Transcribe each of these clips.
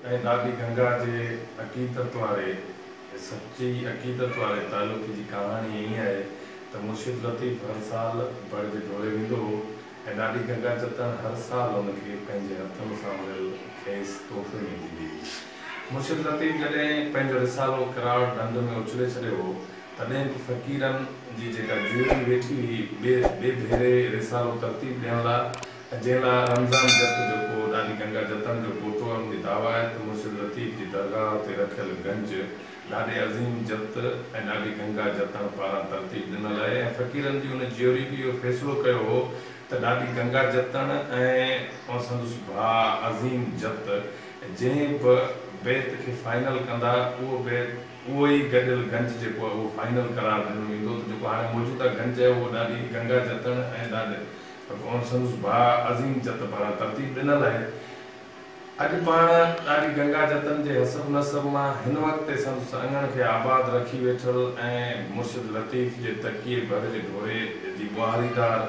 दादी गंगा के अकीदत वाले सच्ची अकीदत वाले तालुक की कहानी यही है तो मुर्शिद लतीफ़ हर साल बड़ के दौरे वेंदो हो ऐं ॾाढी गंगा जतन हर साल उनके पंहिंजे हथनि सां मिलियल खेसि तोहफ़े में ॾींदी हुई। मुर्शिद लतीफ़ जॾहिं पंहिंजो रिसालो करार ढंढ में उछले छॾियो हो तॾहिं बि फ़क़ीरनि जी जेका ज्यूरी वेठी हुई ॿिए भेरे रिसालो तरतीब ॾियण लाइ जंहिं लाइ रमज़ान जत जेको ॾाढी गंगा जतन जो पोतो आहे उनजी दावा आहे त मुर्शिद लतीफ़ जी दरगाह ते रखियल गंज ॾाढे अज़ीम जत ऐं ॾाढी गंगा जतन पारां तरतीब ॾिनल आहे ऐं फ़क़ीरनि जी उन ज्यूरी बि इहो फ़ैसिलो कयो हो त ॾाढी गंगा जतन ऐं संदसि भाउ अज़ीम जत जंहिं बि बैत खे फाइनल कंदा उहो ई गॾियल गंज जेको आहे उहो फाइनल करार ॾिनो वेंदो त जेको हाणे मौजूदा गंज आहे उहो ॾाढी गंगा जतन ऐं ॾाढे संदसि भाउ अज़ीम जत पारां तरतीब ॾिनल आहे। अॼु पाण ॾाढी गंगा जतन जे हसब नसब मां हिन वक़्तु संदसि अङण खे आबाद रखी वेठल ऐं मुर्शिद लतीफ़ जे तकिए भर जे ढोरे जी ॿुहारीदार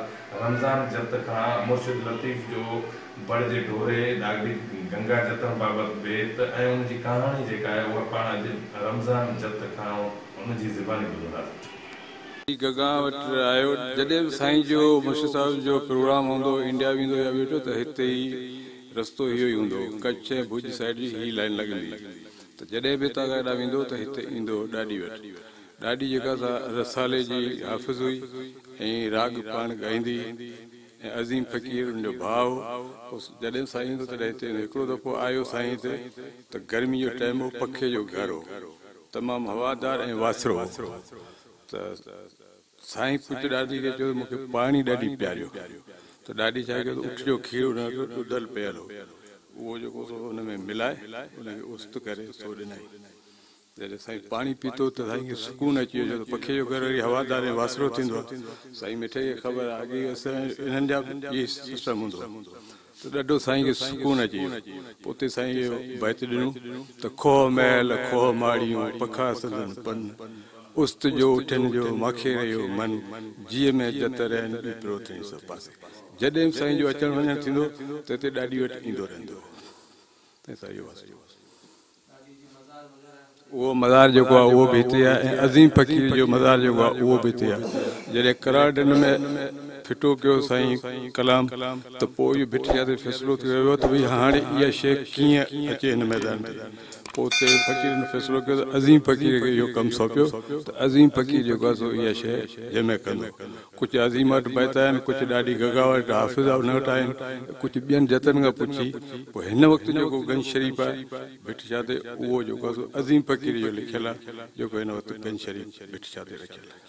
रमज़ान जत खां मुर्शिद लतीफ़ जो बड़ जे ढोरे ॾाढी गंगा जतन बाबति बेत ऐं उनजी कहाणी जेका आहे उहा पाण अॼु रमज़ान जत खां उनजी ज़बानी ॿुधंदासीं। गंगा वटि आयो जॾहिं बि साईं जो मुर्शिद साहिब जो प्रोग्राम हूंदो इंडिया वेंदो या वेठो त हिते ई रस्तो इहो ई हूंदो कच्छ ऐं भुज साइड जी ही लाइन लॻंदी त जॾहिं बि हितां खां हेॾा वेंदो त हिते ईंदो ॾाढी वटि ॾाढी जेका रसाले जी हाफ़िज़ हुई ऐं राग पाण ॻाईंदी ऐं अज़ीम फ़क़ीर उनजो भाउ जॾहिं साईं ईंदो तॾहिं हिते हिकिड़ो दफ़ो आयो साईं हिते त गर्मी जो टाइम हो पखे जो घर हो तमामु हवादार ऐं वासरो त साईं पुट ॾाढी खे चयो मूंखे पाणी ॾाढी प्यारियो त ॾाढी छा कयो उठियो खीर उन ॾुधल पियल हो उहो जेको हुन में मिलाए उनखे उस्त करे सो ॾिनई जॾहिं साईं पाणी पीतो त साईं खे सुकून अची वियो छो त पखे जो घर वरी हवादार ऐं वासरो थींदो आहे साईं मिठे खे ख़बर आहे अॻे असां इन्हनि जा इहे सिस्टम हूंदो त ॾाढो साईं खे सुकून अची वियो पोइ उते साईं इहो बैत ॾिनो त खोह महल खोह माड़ियूं पखा सदन पन उस्त जो उठनि जो माखे रहियो मन जीअ में जत रहनि पिरो अथई सभु पासे जॾहिं बि साईं जो अचणु वञणु थींदो त हिते ॾाढी वटि ईंदो रहंदो उहो मज़ार जेको आहे उहो बि हिते आहे ऐं अज़ीम फ़क़ीर जो मज़ार जेको आहे उहो बि हिते आहे जॾहिं करार ढंढ में फिटो कयो साईं कलाम त पोइ इहो भिट ते फ़ैसिलो थी वियो त भई हाणे इहा शइ कीअं अचे हिन मैदान में पोइ उते फ़क़ीरनि फ़ैसिलो कयो त अज़ीम फ़क़ीर खे इहो कमु सौंपियो त अज़ीम फ़क़ीर जेको आहे सो इहा शइ जमे कंदो कुझु अज़ीम वटि बैत आहिनि कुझु ॾाढी गंगा वटि हाफ़िज़ उन वटि आहिनि कुझु ॿियनि जतन खां पुछी पोइ हिन वक़्तु जेको गंज शरीफ़ आहे भिट ते उहो जेको आहे सो अज़ीम फ़क़ीर जो लिखियलु आहे जेको हिन वक़्तु गंज शरीफ़ भिट ते रखियलु आहे।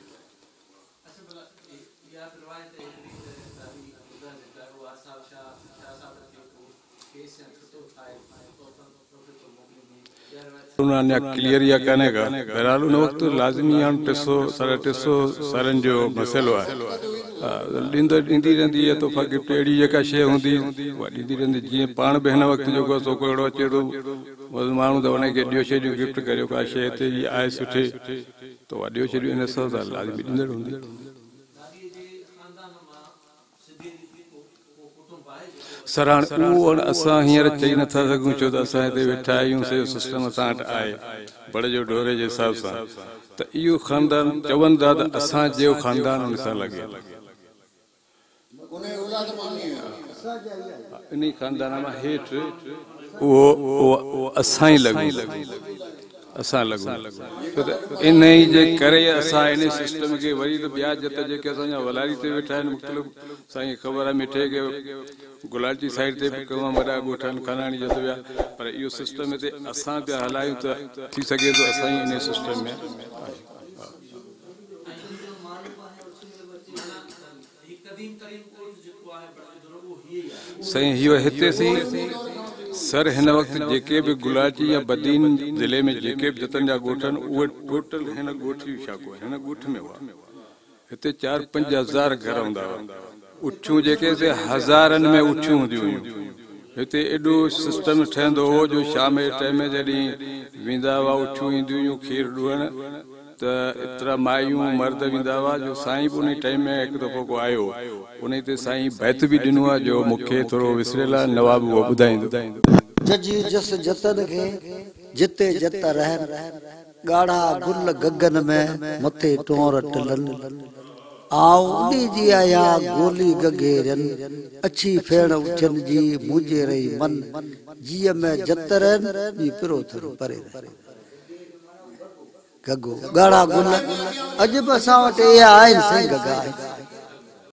अञा क्लियर या कान्हे का बहरहाल उन वक़्तु लाज़मी हाणे 300 सालनि जो मसइलो आहे ॾींदी रहंदी आहे तोहफ़ा गिफ्ट अहिड़ी जेका शइ हूंदी उहा ॾींदी रहंदी जीअं पाण बि हिन वक़्तु जेको आहे सो को अहिड़ो अचे थो माण्हू त हुनखे ॾियो छॾियो गिफ्ट करियो का शइ हिते जी आहे सुठी त उहा ॾियो छॾियो इन सां लाज़मी ॾींदड़ हूंदी। सराहण उहो असां हींअर चई नथा सघूं छो त असां हिते वेठा आहियूं सॼो सिस्टम असां वटि आहे बड़ जो ढोरे जे हिसाब सां त इहो ख़ानदान चवनि था त असां जहिड़ो ख़ानदान हुन सां लॻे इन ख़ानदान मां हेठि उहो असां ई लॻूं असां लॻूं छो त इन ई जे करे असां इन सिस्टम खे वरी त ॿिया जत जेके असांजा वलारी ते वेठा आहिनि मुख़्तलिफ़ साईं ख़बर आहे मिठे खे गुलाटी साइड ते बि तमामु वॾा ॻोठ आहिनि खनाणी जत विया पर इहो सिस्टम हिते असां पिया हलायूं त थी सघे थो असां ई इन सिस्टम में साईं इहो हिते सही सर हिन वक़्तु जेके बि गुलाटी या बदीन ज़िले में जेके बि जतन जा ॻोठ आहिनि उहे टोटल हिन ॻोठ जी शाखो हिन ॻोठ में हुआ हिते 4-5 हज़ार घर हूंदा हुआ उठियूं जेके हज़ारनि में उठियूं हूंदियूं हुयूं हिते एॾो सिस्टम ठहंदो हो जो शाम जे टाइम जॾहिं वेंदा हुआ उठियूं ईंदियूं हुयूं खीर ॾुअणु त एतिरा मायूं मर्द वेंदा हुआ जो साईं बि उन टाइम में हिकु दफ़ो को आयो उन ते साईं बैत बि ॾिनो आहे जो मूंखे थोरो विसरियल आहे नवाब उहो ॿुधाईंदो। जजी जस जतन खे जिते जत रहन गाढ़ा गुल गगन में मथे टोर टलन आओ उडी जी आया गोली गगेरन अच्छी फेण उठन जी मुझे रही मन जी में जतरन बी पिरो थर परे गगो गाढ़ा गुल अज बसा वटे आइन सिंह गा